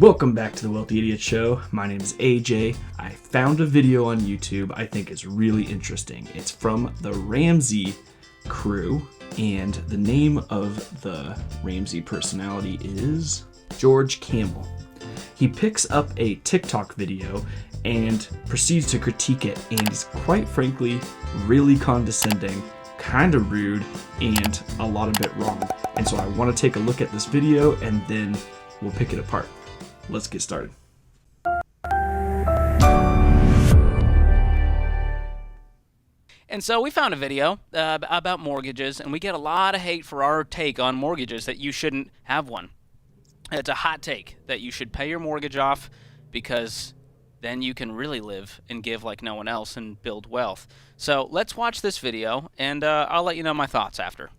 Welcome back to the Wealthy Idiot Show. My name is AJ. I found a video on YouTube I think is really interesting. It's from the Ramsey crew, and the name of the Ramsey personality is George Campbell. He picks up a TikTok video and proceeds to critique it, and he's quite frankly really condescending, kind of rude, and a lot of it wrong. And so I want to take a look at this video and then we'll pick it apart. Let's get started. And so we found a video about mortgages, and we get a lot of hate for our take on mortgages, that you shouldn't have one. It's a hot take that you should pay your mortgage off because then you can really live and give like no one else and build wealth. So let's watch this video, and I'll let you know my thoughts after.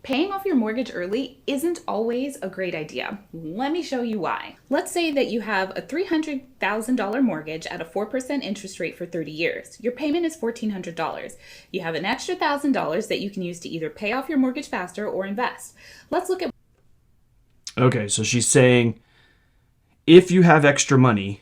Paying off your mortgage early isn't always a great idea. Let me show you why. Let's say that you have a $300,000 mortgage at a 4% interest rate for 30 years. Your payment is $1,400. You have an extra $1,000 that you can use to either pay off your mortgage faster or invest. Let's look at... Okay, so she's saying if you have extra money,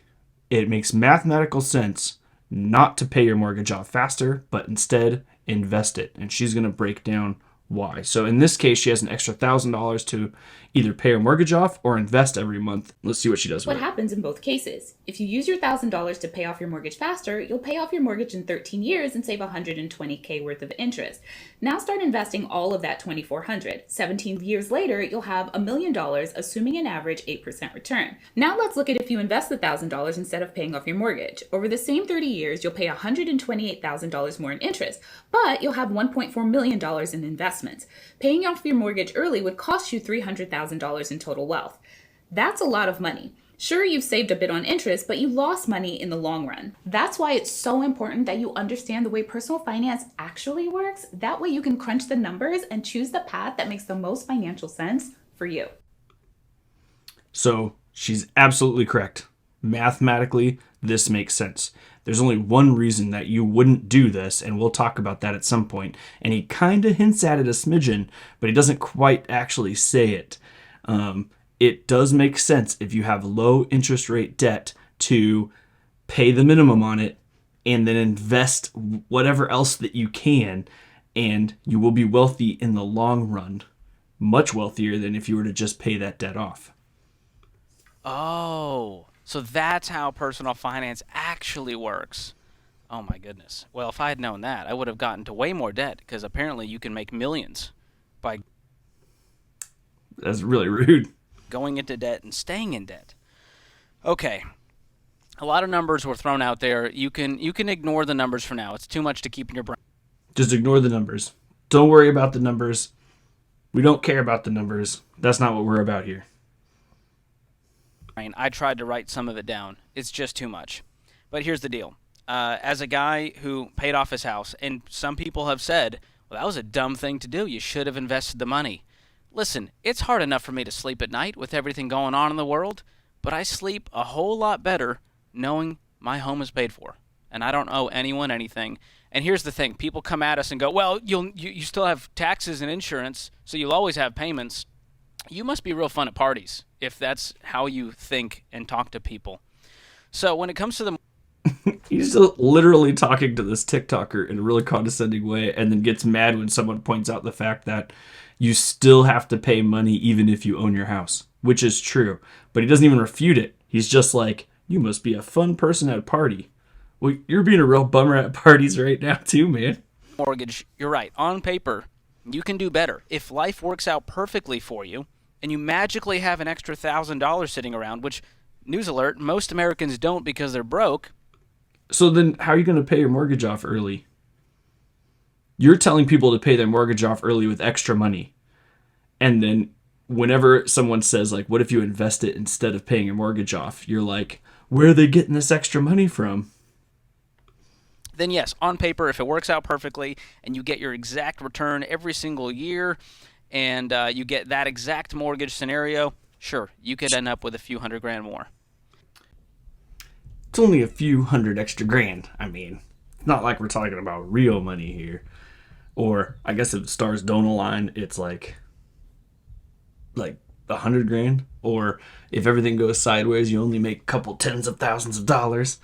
it makes mathematical sense not to pay your mortgage off faster, but instead invest it. And she's going to break down why. So in this case, she has an extra $1,000 to either pay her mortgage off or invest every month. Let's see what she does with it. What happens in both cases? If you use your $1,000 to pay off your mortgage faster, you'll pay off your mortgage in 13 years and save $120K worth of interest. Now start investing all of that $2,400. 17 years later, you'll have $1 million, assuming an average 8% return. Now let's look at if you invest the $1,000 instead of paying off your mortgage. Over the same 30 years, you'll pay $128,000 more in interest, but you'll have $1.4 million in investments. Paying off your mortgage early would cost you $300,000 in total wealth. That's a lot of money. Sure, you've saved a bit on interest, but you lost money in the long run. That's why it's so important that you understand the way personal finance actually works. That way you can crunch the numbers and choose the path that makes the most financial sense for you. So she's absolutely correct. Mathematically, this makes sense. There's only one reason that you wouldn't do this, and we'll talk about that at some point. And he kind of hints at it a smidgen, but he doesn't quite actually say it. It does make sense if you have low interest rate debt to pay the minimum on it and then invest whatever else that you can, and you will be wealthy in the long run. Much wealthier than if you were to just pay that debt off. Oh, so that's how personal finance actually works. Oh my goodness. Well, if I had known that, I would have gotten to way more debt, because apparently you can make millions by... That's really rude. ...going into debt and staying in debt. Okay. A lot of numbers were thrown out there. You can ignore the numbers for now. It's too much to keep in your brain. Just ignore the numbers. Don't worry about the numbers. We don't care about the numbers. That's not what we're about here. I tried to write some of it down. It's just too much. But here's the deal. As a guy who paid off his house, and some people have said, well, that was a dumb thing to do. You should have invested the money. Listen, it's hard enough for me to sleep at night with everything going on in the world, but I sleep a whole lot better knowing my home is paid for, and I don't owe anyone anything. And here's the thing. People come at us and go, well, you still have taxes and insurance, so you'll always have payments. You must be real fun at parties if that's how you think and talk to people. So when it comes to the... He's literally talking to this TikToker in a really condescending way, and then gets mad when someone points out the fact that you still have to pay money even if you own your house, which is true. But he doesn't even refute it. He's just like, you must be a fun person at a party. Well, you're being a real bummer at parties right now too, man. Mortgage, you're right. On paper, you can do better. If life works out perfectly for you, and you magically have an extra $1,000 sitting around, which, news alert, most Americans don't because they're broke. So then how are you going to pay your mortgage off early? You're telling people to pay their mortgage off early with extra money. And then whenever someone says, like, what if you invest it instead of paying your mortgage off? You're like, where are they getting this extra money from? Then yes, on paper, if it works out perfectly and you get your exact return every single year and you get that exact mortgage scenario, sure, you could end up with a few $100,000 more. It's only a few hundred extra grand. I mean, it's not like we're talking about real money here. Or I guess if the stars don't align, it's like $100,000, or if everything goes sideways, you only make a couple tens of thousands of dollars.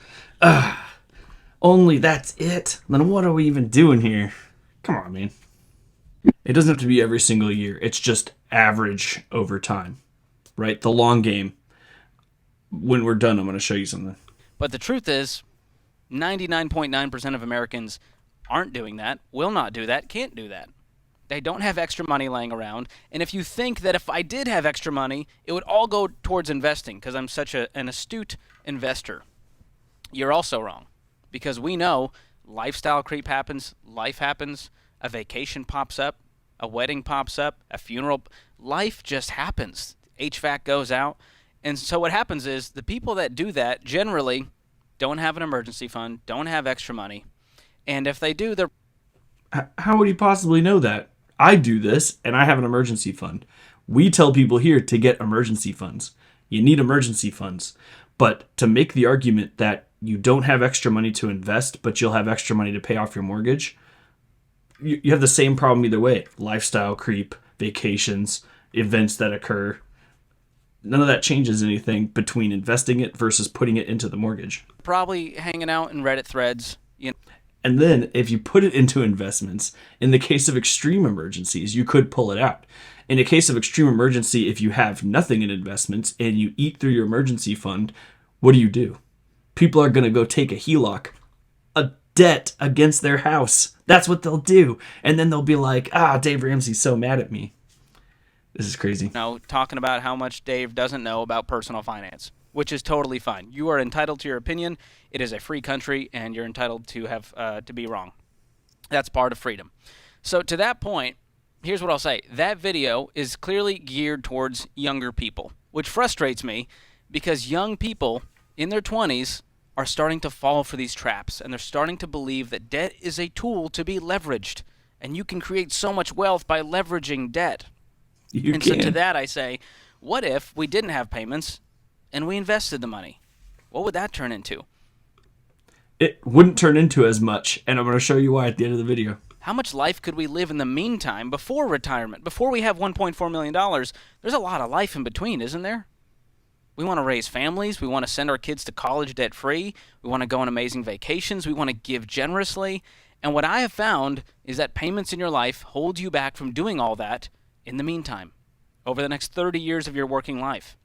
Only that's it? Then what are we even doing here? Come on, man. It doesn't have to be every single year. It's just average over time, right? The long game. When we're done, I'm going to show you something. But the truth is, 99.9% of Americans aren't doing that, will not do that, can't do that. They don't have extra money laying around. And if you think that if I did have extra money, it would all go towards investing because I'm such an astute investor, you're also wrong. Because we know lifestyle creep happens, life happens, a vacation pops up, a wedding pops up, a funeral. Life just happens. HVAC goes out. And so what happens is the people that do that generally don't have an emergency fund, don't have extra money. And if they do, they're... How would you possibly know that? I do this, and I have an emergency fund. We tell people here to get emergency funds. You need emergency funds. But to make the argument that you don't have extra money to invest, but you'll have extra money to pay off your mortgage, you have the same problem either way. Lifestyle creep, vacations, events that occur. None of that changes anything between investing it versus putting it into the mortgage. probably hanging out in Reddit threads. And then if you put it into investments, in the case of extreme emergencies, you could pull it out. In a case of extreme emergency, if you have nothing in investments and you eat through your emergency fund, what do? People are going to go take a HELOC, a debt against their house. That's what they'll do. And then they'll be like, Dave Ramsey's so mad at me. This is crazy. Talking about how much Dave doesn't know about personal finance, which is totally fine. You are entitled to your opinion. It is a free country, and you're entitled to have to be wrong. That's part of freedom. So to that point, here's what I'll say. That video is clearly geared towards younger people, which frustrates me because young people in their 20s are starting to fall for these traps, and they're starting to believe that debt is a tool to be leveraged, and you can create so much wealth by leveraging debt. So to that I say, what if we didn't have payments and we invested the money? What would that turn into? It wouldn't turn into as much, and I'm going to show you why at the end of the video. How much life could we live in the meantime before retirement? Before we have $1.4 million, there's a lot of life in between, isn't there? We want to raise families. We want to send our kids to college debt-free. We want to go on amazing vacations. We want to give generously. And what I have found is that payments in your life hold you back from doing all that in the meantime, over the next 30 years of your working life.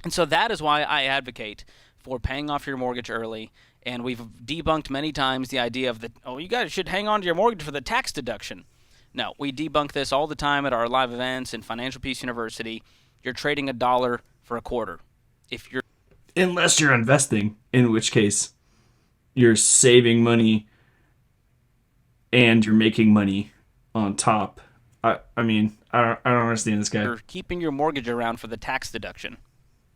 And so that is why I advocate for paying off your mortgage early. And we've debunked many times the idea of you guys should hang on to your mortgage for the tax deduction. No, we debunk this all the time at our live events in Financial Peace University. You're trading $1 for a quarter. Unless you're investing, in which case you're saving money and you're making money on top. I don't understand this guy. You're keeping your mortgage around for the tax deduction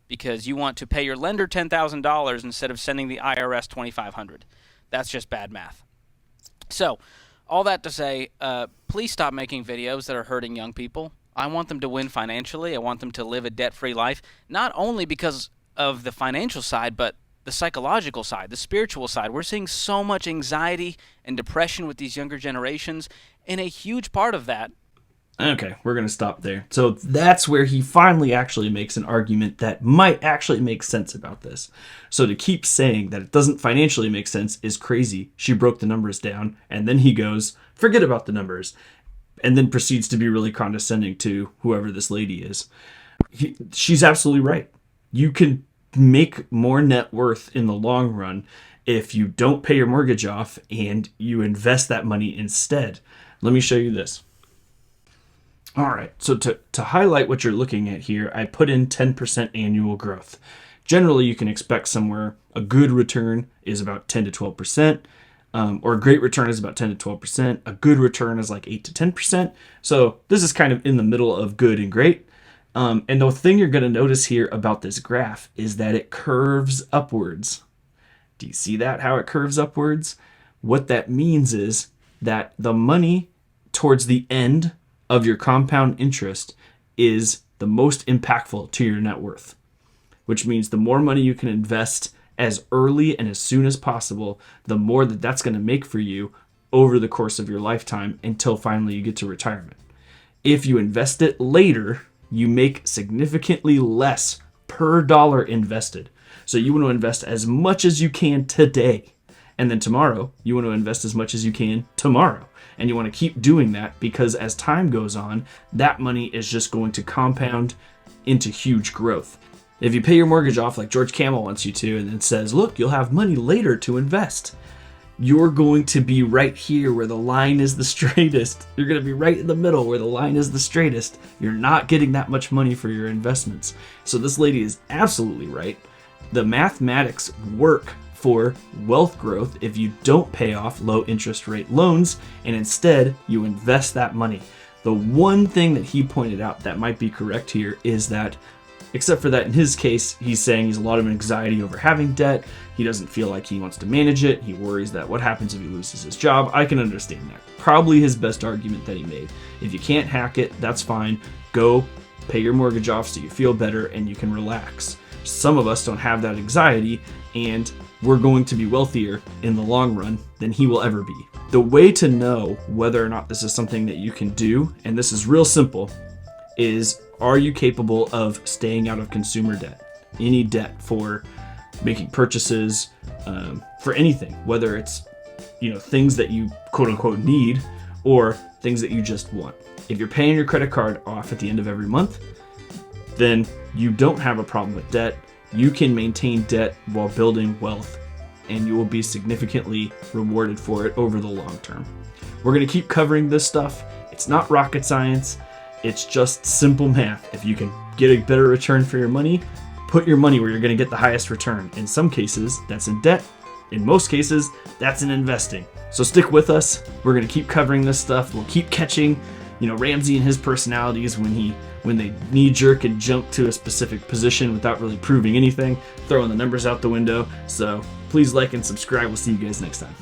because you want to pay your lender $10,000 instead of sending the IRS $2,500. That's just bad math. So, all that to say, please stop making videos that are hurting young people. I want them to win financially. I want them to live a debt-free life, not only because of the financial side, but the psychological side, the spiritual side. We're seeing so much anxiety and depression with these younger generations, and a huge part of that. Okay, we're going to stop there. So that's where he finally actually makes an argument that might actually make sense about this. So to keep saying that it doesn't financially make sense is crazy. She broke the numbers down, and then he goes, forget about the numbers, and then proceeds to be really condescending to whoever this lady is. She's absolutely right. You can make more net worth in the long run if you don't pay your mortgage off and you invest that money instead. Let me show you this. All right, so to highlight what you're looking at here, I put in 10% annual growth. Generally, you can expect somewhere a good return is about 10 to 12%, or a great return is about 10 to 12%. A good return is like 8 to 10%. So this is kind of in the middle of good and great. And the thing you're going to notice here about this graph is that it curves upwards. Do you see that, how it curves upwards? What that means is that the money towards the end of your compound interest is the most impactful to your net worth, which means the more money you can invest as early and as soon as possible, the more that's going to make for you over the course of your lifetime until finally you get to retirement. If you invest it later, you make significantly less per dollar invested. So you want to invest as much as you can today. And then tomorrow, you want to invest as much as you can tomorrow. And you want to keep doing that because as time goes on, that money is just going to compound into huge growth. If you pay your mortgage off like George Camel wants you to, and then says, look, you'll have money later to invest, you're going to be right here where the line is the straightest. You're going to be right in the middle where the line is the straightest. You're not getting that much money for your investments. So this lady is absolutely right. The mathematics work for wealth growth if you don't pay off low interest rate loans and instead you invest that money. The one thing that he pointed out that might be correct here is that, except for that in his case, he's saying he's a lot of anxiety over having debt. He doesn't feel like he wants to manage it. He worries that what happens if he loses his job. I can understand that. Probably his best argument that he made. If you can't hack it, that's fine. Go pay your mortgage off so you feel better and you can relax. Some of us don't have that anxiety, and we're going to be wealthier in the long run than he will ever be. The way to know whether or not this is something that you can do, and this is real simple, is are you capable of staying out of consumer debt? Any debt for making purchases, for anything, whether it's things that you quote unquote need or things that you just want. If you're paying your credit card off at the end of every month, then you don't have a problem with debt. You can maintain debt while building wealth, and you will be significantly rewarded for it over the long term. We're going to keep covering this stuff. It's not rocket science. It's just simple math. If you can get a better return for your money, put your money where you're going to get the highest return. In some cases, that's in debt. In most cases, that's in investing. So stick with us. We're going to keep covering this stuff. We'll keep catching, Ramsey and his personalities when they knee-jerk and jump to a specific position without really proving anything, throwing the numbers out the window. So please like and subscribe. We'll see you guys next time.